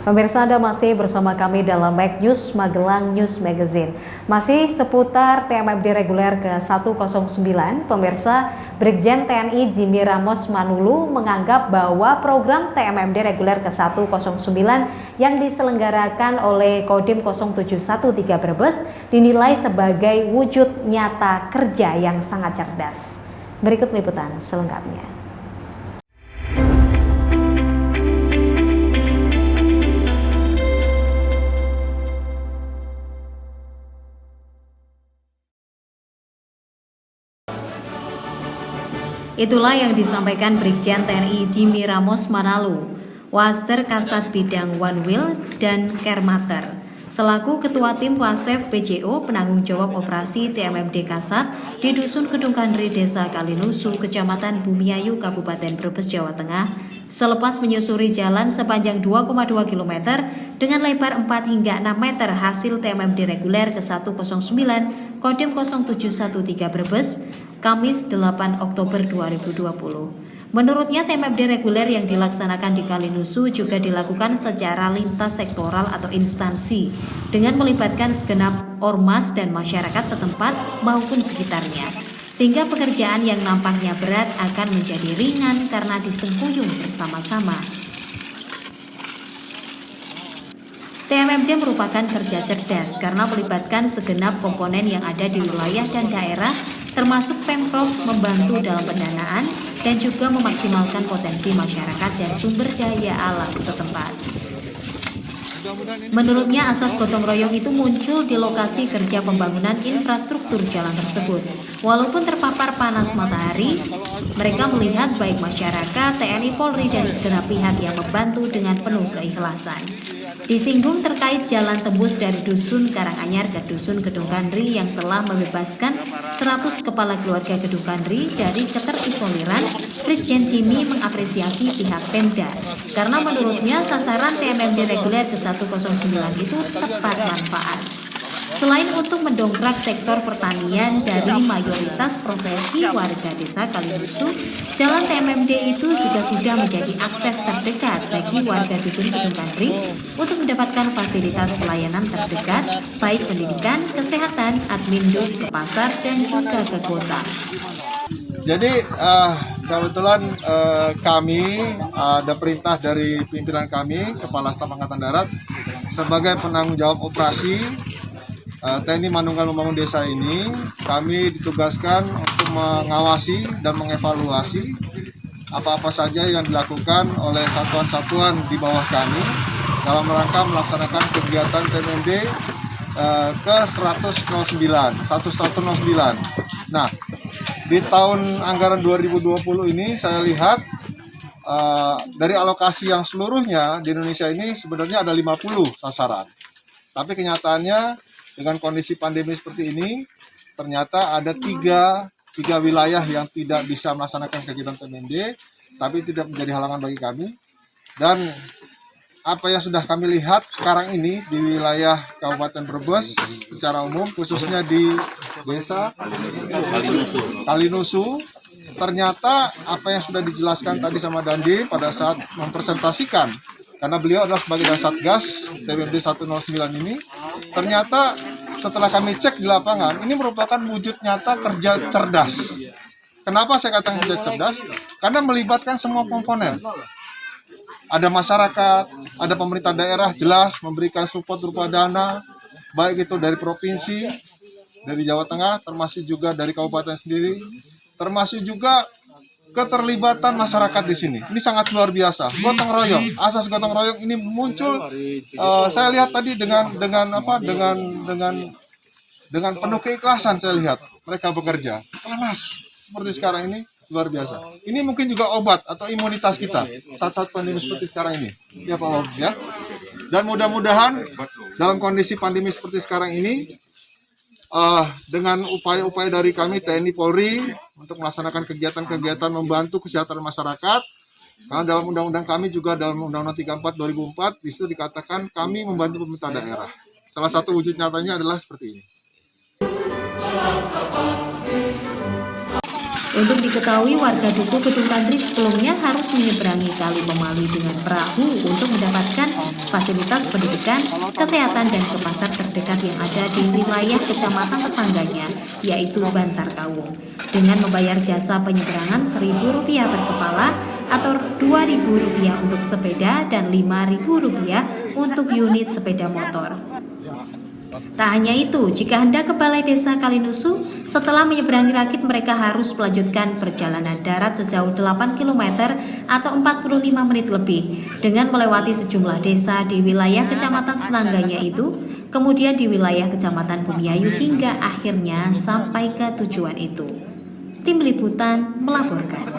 Pemirsa, Anda masih bersama kami dalam Make News Magelang News Magazine. Masih seputar TMMD reguler ke-109, pemirsa, Brigjen TNI Jimmy Ramos Manulu menganggap bahwa program TMMD reguler ke-109 yang diselenggarakan oleh Kodim 0713 Brebes dinilai sebagai wujud nyata kerja yang sangat cerdas. Berikut liputan selengkapnya. Itulah yang disampaikan Brigjen TNI Jimmy Ramos Manulu, Waster Kasat Bidang One Wheel dan Kermater, selaku Ketua Tim Wasef PJO penanggung jawab operasi TMMD Kasat di Dusun Kedung Kandri, Desa Kalinusu, Kecamatan Bumiayu, Kabupaten Brebes, Jawa Tengah, selepas menyusuri jalan sepanjang 2,2 km dengan lebar 4 hingga 6 meter hasil TMMD reguler ke-109 Kodim 0713 Brebes, Kamis 8 Oktober 2020. Menurutnya TMMD reguler yang dilaksanakan di Kalinusu juga dilakukan secara lintas sektoral atau instansi dengan melibatkan segenap ormas dan masyarakat setempat maupun sekitarnya. Sehingga pekerjaan yang nampaknya berat akan menjadi ringan karena disengkuyung bersama-sama. TMMD merupakan kerja cerdas karena melibatkan segenap komponen yang ada di wilayah dan daerah, termasuk Pemprov membantu dalam pendanaan dan juga memaksimalkan potensi masyarakat dan sumber daya alam setempat. Menurutnya, asas gotong royong itu muncul di lokasi kerja pembangunan infrastruktur jalan tersebut. Walaupun terpapar panas matahari, mereka melihat baik masyarakat, TNI Polri, dan segenap pihak yang membantu dengan penuh keikhlasan. Disinggung terkait jalan tembus dari Dusun Karanganyar ke Dusun Kedung Kandri yang telah membebaskan 100 kepala keluarga Kedung Kandri dari keterisoliran, Brigjen Jimmy mengapresiasi pihak Pemda karena menurutnya sasaran TMMD reguler ke-109 itu tepat manfaat. Selain untuk mendongkrak sektor pertanian dari mayoritas profesi warga desa Kalinusu, jalan TMMD itu juga sudah menjadi akses terdekat bagi warga Dusun Kedung Kandri untuk mendapatkan fasilitas pelayanan terdekat, baik pendidikan, kesehatan, adminduk, ke pasar, dan juga ke kota. Jadi kebetulan kami ada perintah dari pimpinan kami, Kepala Staf Angkatan Darat, sebagai penanggung jawab operasi TNI Manunggal Membangun Desa ini, kami ditugaskan untuk mengawasi dan mengevaluasi apa-apa saja yang dilakukan oleh satuan-satuan di bawah kami dalam rangka melaksanakan kegiatan TMMD ke-109. Nah, di tahun anggaran 2020 ini saya lihat dari alokasi yang seluruhnya di Indonesia ini sebenarnya ada 50 sasaran. Tapi kenyataannya dengan kondisi pandemi seperti ini, ternyata ada tiga wilayah yang tidak bisa melaksanakan kegiatan TMMD, tapi tidak menjadi halangan bagi kami. Dan apa yang sudah kami lihat sekarang ini di wilayah Kabupaten Brebes secara umum, khususnya di desa Kalinusu, ternyata apa yang sudah dijelaskan tadi sama Dandi pada saat mempresentasikan, karena beliau adalah sebagai Satgas TMMD 109 ini, ternyata setelah kami cek di lapangan, ini merupakan wujud nyata kerja cerdas. Kenapa saya katakan kerja cerdas? Karena melibatkan semua komponen. Ada masyarakat, ada pemerintah daerah jelas memberikan support berupa dana, baik itu dari provinsi, dari Jawa Tengah, termasuk juga dari kabupaten sendiri, termasuk juga keterlibatan masyarakat di sini. Ini sangat luar biasa. Gotong royong, asas gotong royong ini muncul. Saya lihat tadi dengan penuh keikhlasan saya lihat mereka bekerja. Panas seperti sekarang ini luar biasa. Ini mungkin juga obat atau imunitas kita saat-saat pandemi seperti sekarang ini. Ya Pak Wagub ya. Dan mudah-mudahan dalam kondisi pandemi seperti sekarang ini, dengan upaya-upaya dari kami TNI Polri untuk melaksanakan kegiatan-kegiatan membantu kesehatan masyarakat, karena dalam undang-undang kami juga dalam Undang-Undang 34 2004 di situ dikatakan kami membantu pemerintah daerah. Salah satu wujud nyatanya adalah seperti ini. Untuk diketahui, warga Duku Kedung Tandri sebelumnya harus menyeberangi Kali Pemali dengan perahu untuk mendapatkan fasilitas pendidikan, kesehatan, dan ke pasar terdekat yang ada di wilayah kecamatan tetangganya, yaitu Bantar Kawung, dengan membayar jasa penyeberangan Rp1.000 per kepala atau Rp2.000 untuk sepeda dan Rp5.000 untuk unit sepeda motor. Tak hanya itu, jika hendak ke Balai Desa Kalinusu, setelah menyeberangi Rakit mereka harus melanjutkan perjalanan darat sejauh 8 km atau 45 menit lebih dengan melewati sejumlah desa di wilayah kecamatan tetangganya itu, kemudian di wilayah kecamatan Bumiayu hingga akhirnya sampai ke tujuan itu. Tim Liputan melaporkan.